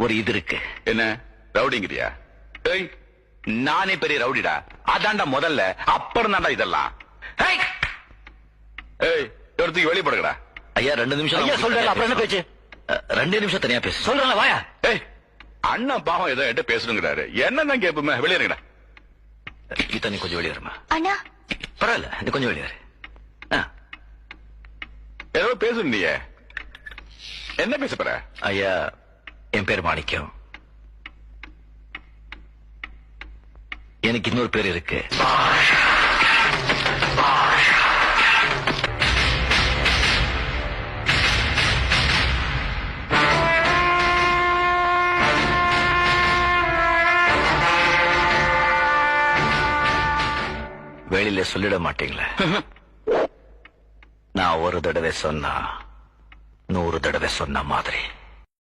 ஒரு இது இருக்கு. என்ன ரவுடிங்கிறியா? நானே பெரிய ரவுடிடா. அதான்டா முதல்ல, அப்புறம் தான்டா இதெல்லாம். ஒருத்துக்கு வெளிப்படுங்கடா. ஐயா 2 நிமிஷம். ஐயா சொல்றேன், அப்புறம் என்ன பேச்சு? 2 நிமிஷம் தனியா பேசு. சொல்றேன் வாயா. அண்ணா பாவம் ஏதோ என்கிட்ட பேசணுங்கிறாரு. என்னதான் கேட்போமே, வெளியேறங்கடா. கீதா நீ கொஞ்சம் வெளியேறுமா? அண்ணா பரவாயில்ல, நீ கொஞ்சம் வெளியேறு. ஏதோ பேசணும் நீ. என்ன பேச போற? ஐயா என் பேர் மாணிக்கம். எனக்கு இன்னொரு பேர் இருக்கு. வெளியில சொல்லிட மாட்டீங்களே. நான் ஒரு தடவை சொன்னா 100 தடவை சொன்ன மாதிரி.